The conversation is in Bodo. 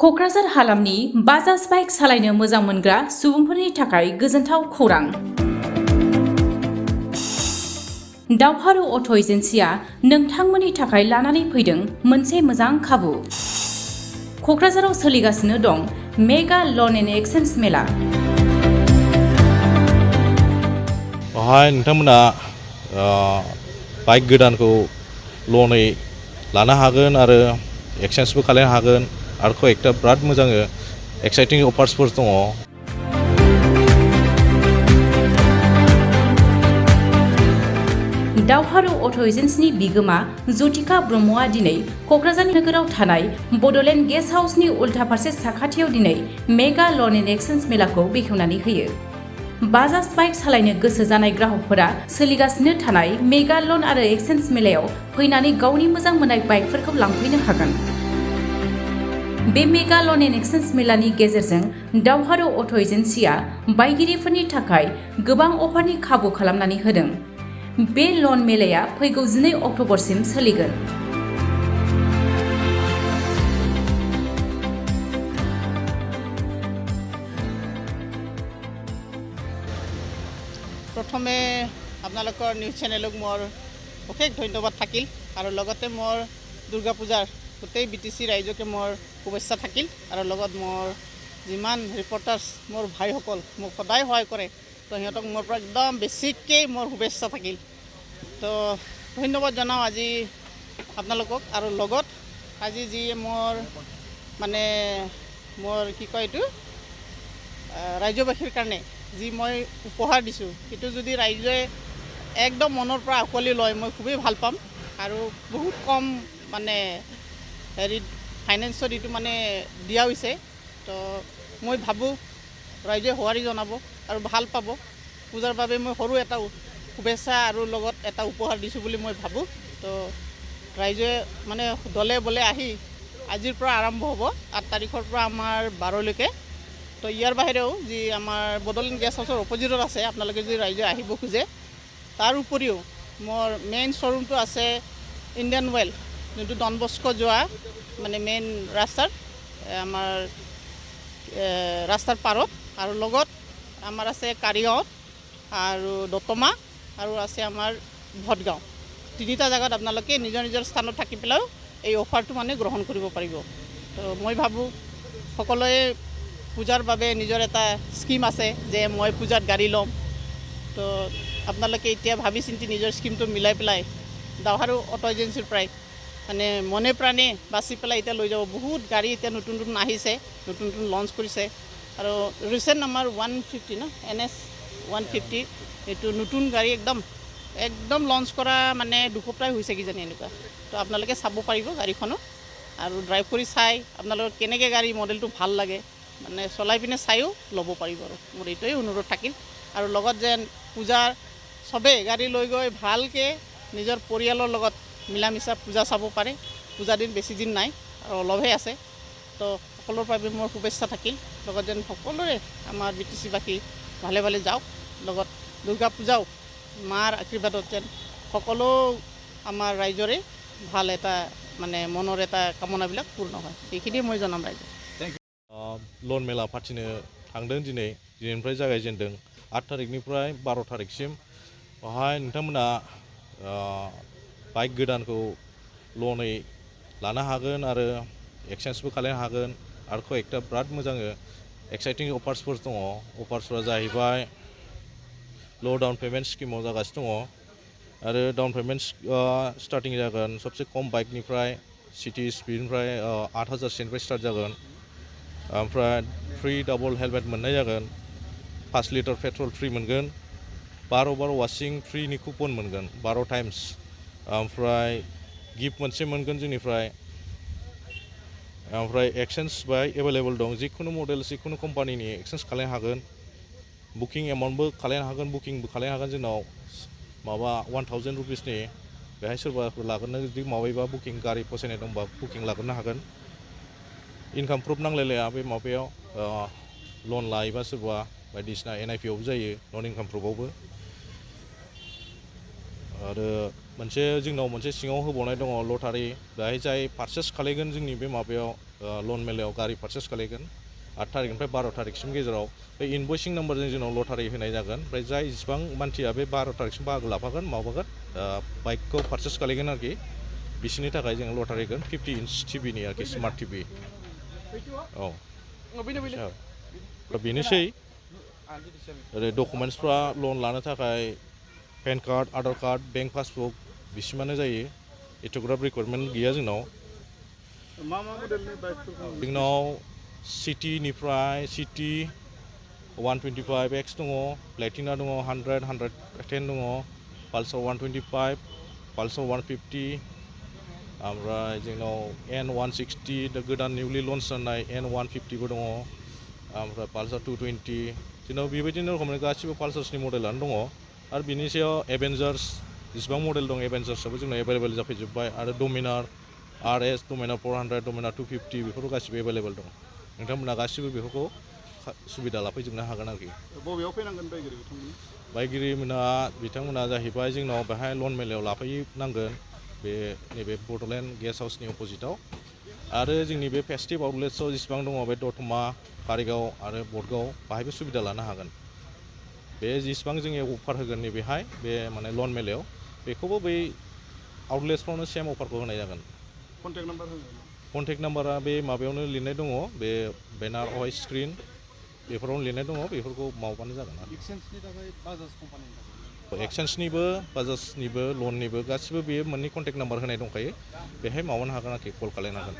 क'क्राझार हालामनि बाजाज बाइक सालायनो मोजां मोनग्रा सुबुंफोरनि थाखाय गोजोनथाव खौरां। दावहारु अट' एजेन्सिया नोंथांमोननि थाखाय लानानै फैदों मोनसे मोजां खाबु। क'क्राझाराव सोलिगासिनो दं मेगा लन एन्ड एक्सचेन्ज मेला। बेवहाय नोंथांमोना बाइक गोदानखौ लनै लानो हागोन आरो एक्सचेन्जबो खालामनो हागोन आरो कयेकटा बिराद मोजां एक्साइटिं अफार्सफोर दङ। दावहारु अट' एजेन्सिनि बिगोमा ज्योतिका ब्रह्मआ दिनै क'क्राझार नोगोराव थानाय बड'लेण्ड गेस्ट हाउसनि उल्था फारसे साखाथियाव दिनै मेगा लन एन्ड एक्सचेन्ज मेलाखौ बेखेवनानै होयो। बाजाज बाइक सालायनो गोसो जानाय ग्राहकफोरा सोलिगासिनो थानाय मेगा लन आरो एक्सचेन्ज मेलायाव फैनानै गावनि मोजां मोननाय बाइकफोरखौ लांफैनो हागोन। बे मेगा लन एन्ड एक्सचेन्ज मेलानि गेजेरजों दावहारु अट' एजेन्सिया बायगिरिफोरनि थाखाय गोबां अफारनि खाबु खालामनानै होदों। बे लन मेलाया फैगौ 12 अक्ट'बरसिम सोलिगोन। प्रथमे আপোনালোকৰ নিউজ চেনেলক মোৰ অশেষ ধন্যবাদ থাকিল আৰু লগতে মোৰ দুৰ্গা পূজাৰ গোটেই BTC ৰাইজকে মোৰ শুভেচ্ছা থাকিল আৰু লগত মোৰ যিমান ৰিপৰ্টাৰ্ছ মোৰ ভাইসকল মোক সদায় সহায় কৰে তো সিহঁতক মোৰ পৰা একদম বেছিকৈ মোৰ শুভেচ্ছা থাকিল। তো ধন্যবাদ জনাওঁ আজি আপোনালোকক আৰু লগত আজি যি মোৰ মানে মোৰ কি কয় এইটো ৰাজ্যবাসীৰ কাৰণে যি মই উপহাৰ দিছোঁ সেইটো যদি ৰাইজে একদম মনৰ পৰা আঁকোৱালি লয় মই খুবেই ভাল পাম আৰু বহুত কম মানে হেৰিত ফাইনেন্সত এইটো মানে দিয়া হৈছে। তো মই ভাবোঁ ৰাইজে সঁহাৰি জনাব আৰু ভাল পাব। পূজাৰ বাবে মই সৰু এটা শুভেচ্ছা আৰু লগত এটা উপহাৰ দিছোঁ বুলি মই ভাবোঁ। তো ৰাইজে মানে দলে বলে আহি আজিৰ পৰা আৰম্ভ হ'ব 8 তাৰিখৰ পৰা আমাৰ 12লৈকে। তো ইয়াৰ বাহিৰেও যি আমাৰ বড'লেণ্ড গেষ্ট হাউচৰ অপজিটত আছে আপোনালোকে যদি ৰাইজে আহিব খোজে তাৰ উপৰিও মোৰ মেইন শ্ব'ৰুমটো আছে ইণ্ডিয়ান ৱেল যোনটো ডন বস্কো যোৱা মানে মেইন ৰাস্তাৰ আমাৰ ৰাস্তাৰ পাৰত আৰু লগত আমাৰ আছে কাৰিগাঁৱত আৰু দতমা আৰু আছে আমাৰ ভটগাঁও। তিনিটা জাগাত আপোনালোকে নিজৰ নিজৰ স্থানত থাকি পেলাইও এই অফাৰটো মানে গ্ৰহণ কৰিব পাৰিব। তো মই ভাবোঁ সকলোৱে পূজাৰ বাবে নিজৰ এটা স্কিম আছে যে মই পূজাত গাড়ী ল'ম। তো আপোনালোকে এতিয়া ভাবি চিন্তি নিজৰ স্কিমটো মিলাই পেলাই দাওহাৰু অটো এজেঞ্চিৰ পৰাই মানে মনে প্ৰাণে বাচি পেলাই এতিয়া লৈ যাব। বহুত গাড়ী এতিয়া নতুন নতুন আহিছে, নতুন নতুন লঞ্চ কৰিছে আৰু ৰিচেণ্ট আমাৰ 150 ন NS 150 এইটো নতুন গাড়ী একদম লঞ্চ কৰা মানে দুসপ্তাহ হৈছে কিজানি এনেকুৱা। তো আপোনালোকে চাব পাৰিব গাড়ীখনো আৰু ড্ৰাইভ কৰি চাই আপোনালোকৰ কেনেকৈ গাড়ী মডেলটো ভাল লাগে মানে চলাই পিনে চাইও ল'ব পাৰিব। আৰু মোৰ এইটোৱে অনুৰোধ থাকিল আৰু লগত যেন পূজাৰ চবেই গাড়ী লৈ গৈ ভালকৈ নিজৰ পৰিয়ালৰ লগত মিলা মিছা পূজা চাব পাৰে। পূজা দিন বেছি দিন নাই আৰু অলপহে আছে। তো সকলোৰে বাবে মোৰ শুভেচ্ছা থাকিল লগত যেন সকলোৰে আমাৰ BTCবাসী ভালে ভালে যাওক। লগত দুৰ্গা পূজাও মাৰ আশীৰ্বাদত যেন সকলো আমাৰ ৰাইজৰে ভাল এটা মানে মনৰ এটা কামনাবিলাক পূৰ্ণ হয় এইখিনিয়ে মই জনাম ৰাইজক। लन मेला फाथिनो थांदों दिनैनिफ्राय जागायजेनदों 8 तारिखनिफ्राय 12 तारिखसिम। बेवहाय नोंथांमोना बाइक गोदानखौ लनै लानो हागोन आरो एक्सचेन्जबो खालामनो हागोन आरो कयेकटा बिराद मोजां एक्साइटिं अफार्सफोर दङ। अफार्सफोरा जाहैबाय ल' डाउन पेमेन्ट स्किमाव जागासिनो दङ आरो डाउन पेमेन्ट स्टार्टिं जागोन सबसे खम बाइकनिफ्राय सिटि स्पिडनिफ्राय 8,000 स्टार्ट जागोन। ओमफ्राय फ्री डाबल हेलमेट मोननाय जागोन, 5 लिटार पेट्रल फ्री मोनगोन, 12 बार वाशिं फ्रीनि कुपन मोनगोन 12 टाइम्स। ओमफ्राय गिफ्ट मोनसे मोनगोन जोंनिफ्राय। ओमफ्राय एक्सचेन्ज बाय एभेलेबल दं, जिखुनु मडेल जिखुनु कम्पानिनि एक्सचेन्ज खालामनो हागोन। बुकिं एमाउन्टबो खालामनो हागोन, बुकिंबो खालामनो हागोन। जोंनाव माबा 1000 रुपिसनि बेहाय सोरबाफोर लाग्रोनो जुदि माबायोबा बुकिं गारि फसायनाय दंबा बुकिं लाग्रोनो हागोन। इनकाम प्रुफ नांलायलाया बे माबायाव लन लायोबा सोरबा बायदिसिना NIP आवबो जायो, नन इनकाम प्रुफआवबो। आरो जोंनाव मोनसे सिङाव होबावनाय दङ लटारि, बेहाय जाय पारचेस खालामगोन जोंनि बे माबायाव लन मेलायाव गारि पार्चेस खालामगोन 8 थारिखनिफ्राय 12 थारिखसिम गेजेराव बे इनभइसिं नाम्बारजों जोंनाव लटारि होनाय जागोन ओमफ्राय जाय जेसेबां मानसिया बे 12 थारिखसिम बाहागो लाफागोन माबागोन बाइकखौ पार्चेस खालामगोन आरोखि बिसोरनि थाखाय जों लटारि होगोन 50 इन्च टिभिनि आरोखि स्मार्ट टिभि औ बेनोसै ओरै डकुमेन्टसफ्रा लन लानो थाखाय pan card Aadhaar card bank passbook बिसिमानो जायो एथ'ग्राफ रिक्वायरमेन्ट गैया जोंनाव जोंनाव सिटिनिफ्राय सिटि 125X दङ प्लेटिना दङ 100 110 दङ पालसार 125 पालसार 150 ओमफ्राय जोंनाव N160 दा गोदान निउलि लन्च जानाय N150बो दङ ओमफ्राय पालसार 220 जोंनाव बेबायदिनो रोखोमनि गासिबो पालसार्सनि मडेलानो दङ आरो बिनि सायाव एभेन्जार्स जेसेबां मडेल दं एभेन्जार्सआबो जोंनाव एभेलेबेल जाफैजोब्बाय आरो डमिनार RS डमिनार 400 डमिनार 250 बेफोरबो गासिबो एभेलेबेल दं नोंथांमोना गासिबो बेफोरखौ सुबिदा लाफैजोबनो हागोन आरोखि बबेयाव फैनांगोन बिथांमोना जाहैबाय जोंनाव बेहाय लन मेलायाव लाफैनांगोन बे नैबे बड'लेण्ड गेस्ट हाउसनि अपोजिटआव आरो जोंनि बे फेस्टिभ आउटलेट्सआव जेसेबां दङ बे दतमा कारिगाव आरो बडगाव बाहायबो सुबिदा लानो हागोन बे जेसेबां जोंनि अफार होगोन नैबेहाय बे माने लन मेलायाव बेखौबो बै आउटलेट्सफ्रावनो सेम अफारखौ होनाय जागोन कन्टेक्ट नाम्बारा बे माबायावनो लिरनाय दङ बे बेनार अहाय स्क्रिन बेफोरावनो लिरनाय दङ बेफोरखौ मावबानो जागोन आरो एक्सचेन्जनिबो बाजाजनिबो लननिबो गासिबो बेयो मोननै कन्टेक्ट नाम्बार होनाय दंखायो बेहाय माबानो हागोन आरोखि कल खालामनो हागोन